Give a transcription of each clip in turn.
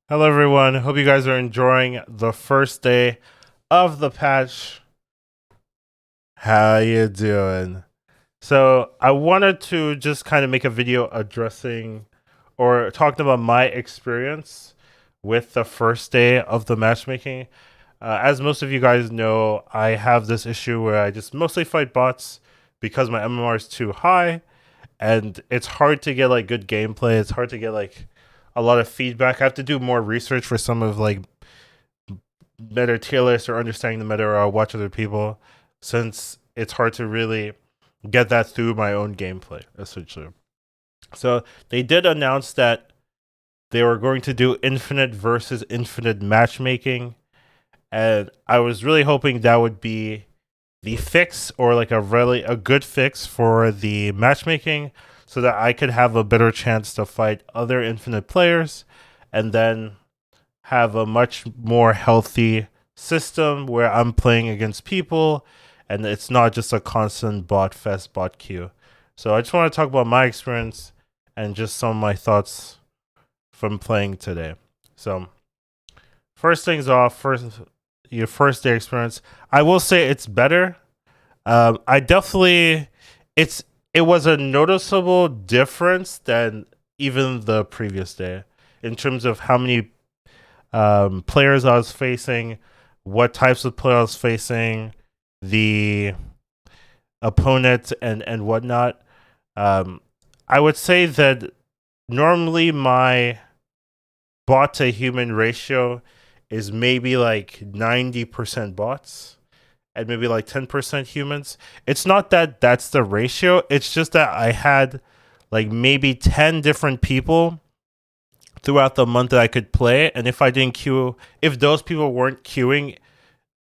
Hello, everyone. Hope you guys are enjoying the first day of the patch. How you doing? So I wanted to just kind of make a video addressing or talking about my experience with the first day of the matchmaking. As most of you guys know, I have this issue where I just mostly fight bots because my MMR is too high, and it's hard to get like good gameplay. It's hard to get like a lot of feedback. I have to do more research for some of like meta tier list or understanding the meta or I'll watch other people, since it's hard to really get that through my own gameplay, essentially. So they did announce that they were going to do infinite versus infinite matchmaking, and I was really hoping that would be the fix, or like a good fix for the matchmaking, so that I could have a better chance to fight other infinite players and then have a much more healthy system where I'm playing against people and it's not just a constant bot fest, bot queue. So I just want to talk about my experience and just some of my thoughts from playing today. So first things off, your first day experience. I will say it's better. I definitely it was a noticeable difference than even the previous day in terms of how many players I was facing, what types of players I was facing, the opponent, and whatnot. I would say that normally my bot to human ratio is maybe like 90% bots and maybe like 10% humans. It's not that that's the ratio, it's just that I had like maybe 10 different people throughout the month that I could play, and if I didn't queue, if those people weren't queuing,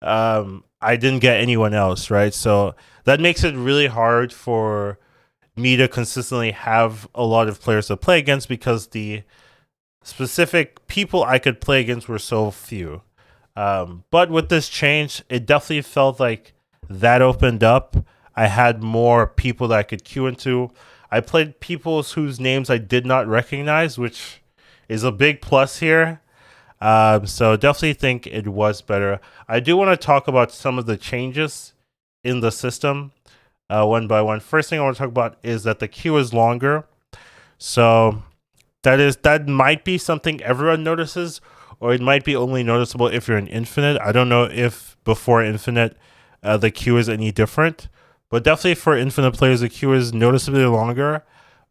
I didn't get anyone else, right? So that makes it really hard for me to consistently have a lot of players to play against because the specific people I could play against were so few. But with this change, it definitely felt like that opened up. I had more people that I could queue into. I played people whose names I did not recognize, which is a big plus here. So definitely think it was better. I do want to talk about some of the changes in the system one by one. First thing I want to talk about is that the queue is longer. So that might be something everyone notices, or it might be only noticeable if you're in Infinite. I don't know if before Infinite the queue is any different, but definitely for Infinite players the queue is noticeably longer,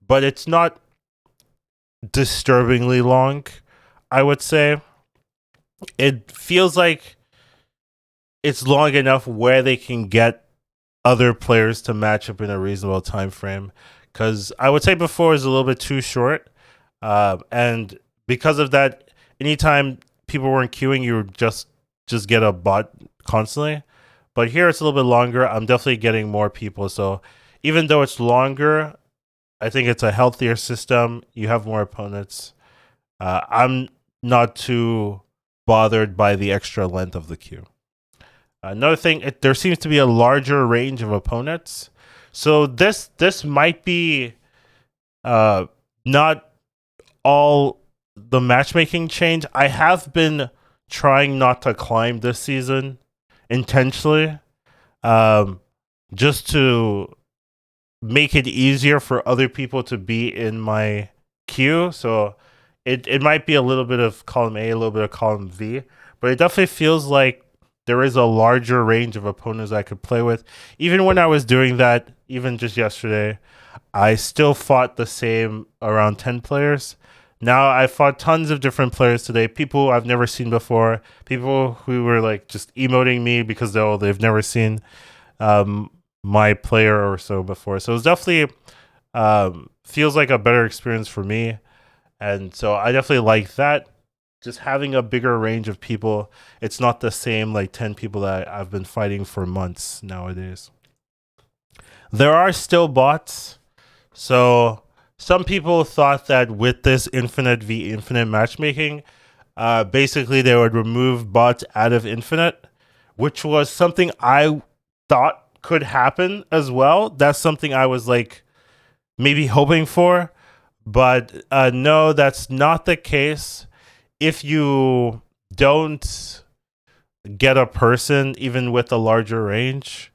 but it's not disturbingly long, I would say. It feels like it's long enough where they can get other players to match up in a reasonable time frame. Because I would say before it was a little bit too short, and because of that, anytime people weren't queuing, you would just get a bot constantly. But here it's a little bit longer. I'm definitely getting more people. So even though it's longer, I think it's a healthier system. You have more opponents. I'm not too bothered by the extra length of the queue. Another thing, there seems to be a larger range of opponents. So this might be not all the matchmaking change. I have been trying not to climb this season intentionally, just to make it easier for other people to be in my queue. So it might be a little bit of column A, a little bit of column V, but it definitely feels like there is a larger range of opponents I could play with. Even when I was doing that, even just yesterday, I still fought the same around 10 players. Now I fought tons of different players today, people I've never seen before, people who were like just emoting me because they've never seen um, my player or so before. So it's definitely feels like a better experience for me. And so I definitely like that. Just having a bigger range of people. It's not the same like 10 people that I've been fighting for months nowadays. There are still bots. So some people thought that with this infinite v infinite matchmaking, basically they would remove bots out of infinite, which was something I thought could happen as well. That's something I was like maybe hoping for, but no, that's not the case. if you don't get a person, even with a larger range,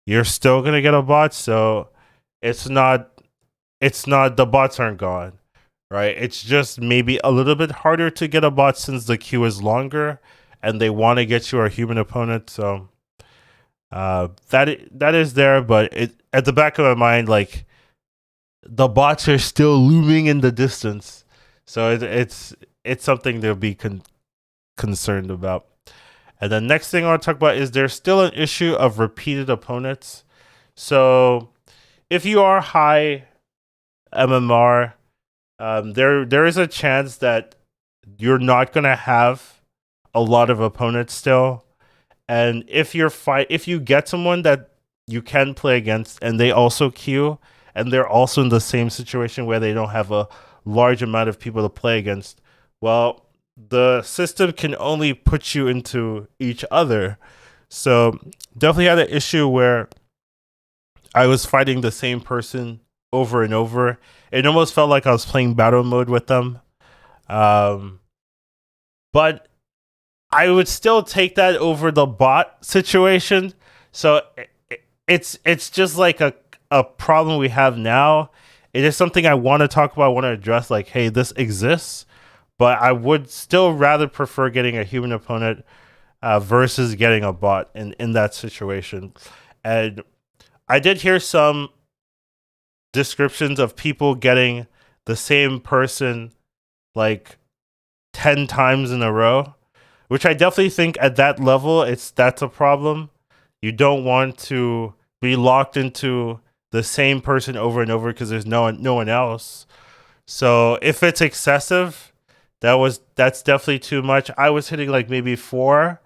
you're still gonna get a bot. So it's not the bots aren't gone, right? It's just maybe a little bit harder to get a bot since the queue is longer, and they want to get you a human opponent. So that is there, but at the back of my mind, like the bots are still looming in the distance. So it's something to be concerned about. And the next thing I want to talk about is there's still an issue of repeated opponents. So if you are high MMR, there is a chance that you're not gonna have a lot of opponents still. And if you get someone that you can play against and they also queue and they're also in the same situation where they don't have a large amount of people to play against, well, the system can only put you into each other. So definitely had an issue where I was fighting the same person over and over. It almost felt like I was playing battle mode with them. But I would still take that over the bot situation. So it's just like a problem we have now. It is something I want to talk about, I want to address, like, hey, this exists, but I would still rather prefer getting a human opponent versus getting a bot in that situation. And I did hear some descriptions of people getting the same person like 10 times in a row, which I definitely think at that level that's a problem. You don't want to be locked into the same person over and over because there's no one else. So if it's excessive, that's definitely too much. I was hitting like maybe 4-5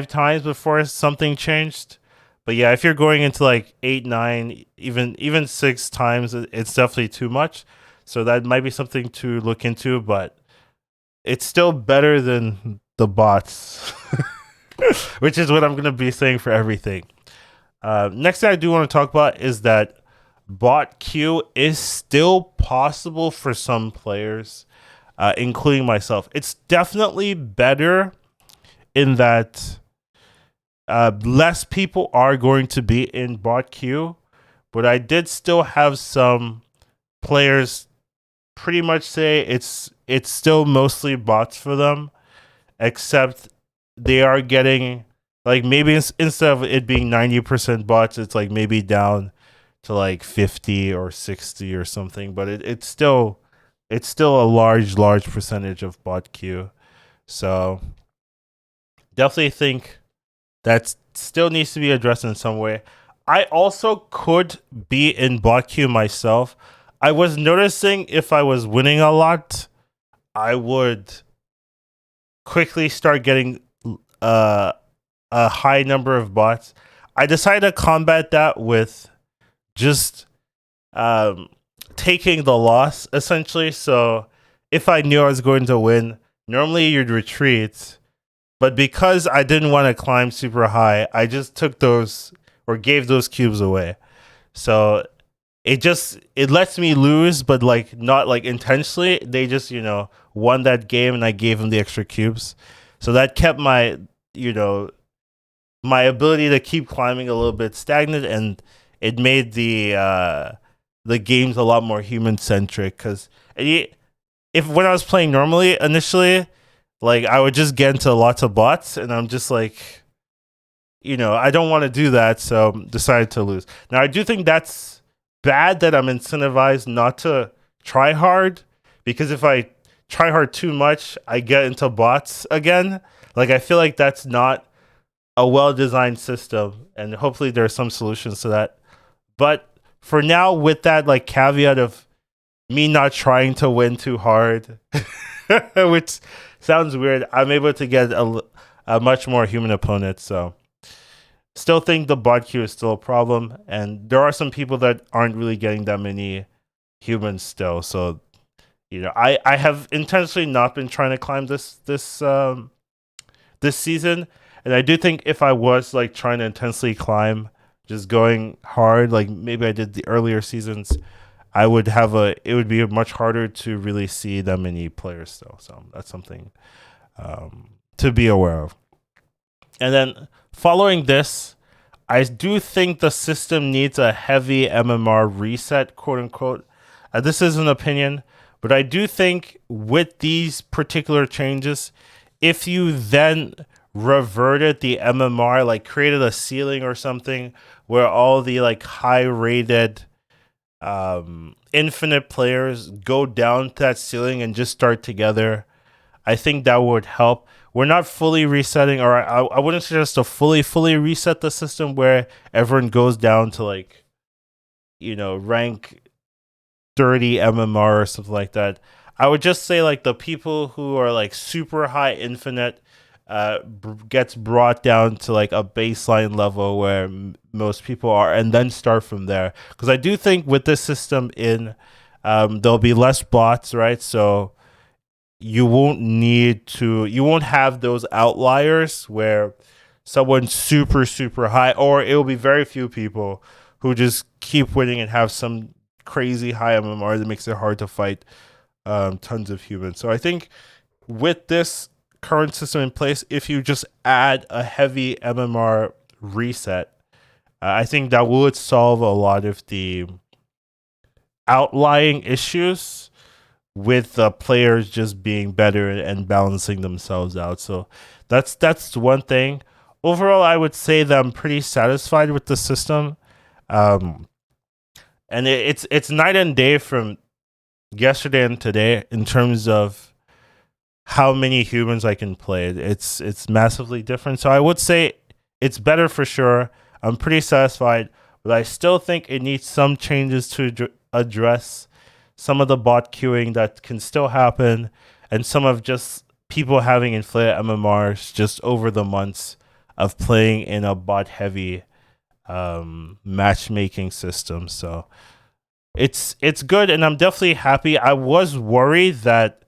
times before something changed. But yeah, if you're going into like 8, 9, even 6 times, it's definitely too much. So that might be something to look into, but it's still better than the bots, which is what I'm going to be saying for everything. Next thing I do want to talk about is that bot queue is still possible for some players, including myself. It's definitely better in that less people are going to be in bot queue, but I did still have some players pretty much say it's still mostly bots for them, except they are getting like maybe instead of it being 90% bots, it's like maybe down to like 50 or 60 or something, but it's still a large percentage of bot queue. So definitely think that still needs to be addressed in some way. I also could be in bot queue myself. I was noticing if I was winning a lot, I would quickly start getting a high number of bots. I decided to combat that with just taking the loss, essentially. So if I knew I was going to win, normally you'd retreat. But because I didn't want to climb super high, I just took those or gave those cubes away. So it lets me lose, but like not like intentionally. They just, won that game and I gave them the extra cubes. So that kept my, my ability to keep climbing a little bit stagnant, and it made the games a lot more human centric. Because if when I was playing normally initially, like I would just get into lots of bots, and I'm just like, I don't want to do that, so decided to lose. Now I do think that's bad that I'm incentivized not to try hard, because if I try hard too much, I get into bots again. Like I feel like that's not a well-designed system, and hopefully there are some solutions to that. But for now, with that like caveat of me not trying to win too hard, which sounds weird, I'm able to get a much more human opponent. So still think the bot queue is still a problem, and there are some people that aren't really getting that many humans still. So I have intentionally not been trying to climb this season, and I do think if I was like trying to intensely climb, just going hard, like maybe I did the earlier seasons, I would have it would be much harder to really see that many players still. So that's something to be aware of. And then following this, I do think the system needs a heavy MMR reset, quote unquote. This is an opinion, but I do think with these particular changes, if you then reverted the MMR, like created a ceiling or something where all the like high rated infinite players go down to that ceiling and just start together, I think that would help. We're not fully resetting, or I wouldn't suggest to fully reset the system where everyone goes down to like, rank 30 MMR or something like that. I would just say like the people who are like super high infinite gets brought down to like a baseline level where most people are, and then start from there. Because I do think with this system there'll be less bots, right? So you won't have those outliers where someone's super high, or it'll be very few people who just keep winning and have some crazy high MMR that makes it hard to fight tons of humans. So I think with this current system in place, if you just add a heavy MMR reset, I think that would solve a lot of the outlying issues with the players just being better and balancing themselves out. So that's one thing. Overall, I would say that I'm pretty satisfied with the system. And it's night and day from yesterday and today in terms of how many humans I can play. It's massively different. So I would say it's better for sure. I'm pretty satisfied, but I still think it needs some changes to address some of the bot queuing that can still happen, and some of just people having inflated MMRs just over the months of playing in a bot heavy matchmaking system. So it's good, and I'm definitely happy. I was worried that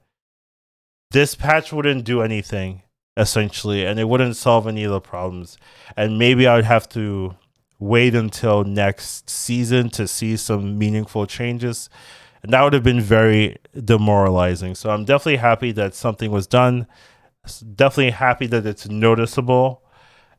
this patch wouldn't do anything essentially, and it wouldn't solve any of the problems, and maybe I would have to wait until next season to see some meaningful changes, and that would have been very demoralizing. So I'm definitely happy that something was done. Definitely happy that it's noticeable,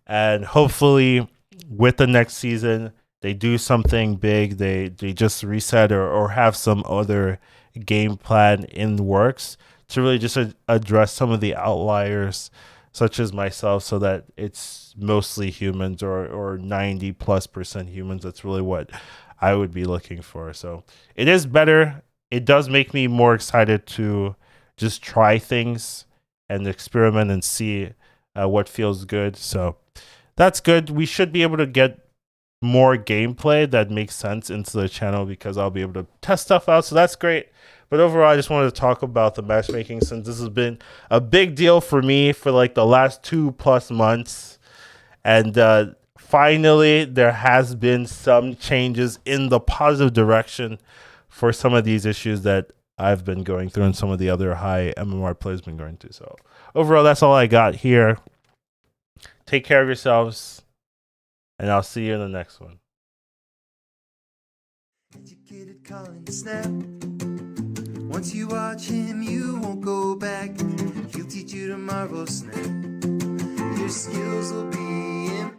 and hopefully with the next season they do something big. They just reset or have some other game plan in the works to really just address some of the outliers, such as myself, so that it's mostly humans or 90+% humans. That's really what I would be looking for. So it is better. It does make me more excited to just try things and experiment and see what feels good. So that's good. We should be able to get more gameplay that makes sense into the channel because I'll be able to test stuff out. So that's great. But overall, I just wanted to talk about the matchmaking, since this has been a big deal for me for like the last 2+ months. And finally, there has been some changes in the positive direction for some of these issues that I've been going through and some of the other high MMR players been going through. So overall, that's all I got here. Take care of yourselves, and I'll see you in the next one. Educated Colin Snap. Once you watch him, you won't go back. He'll teach you to marvel snap. Your skills will be impeccable.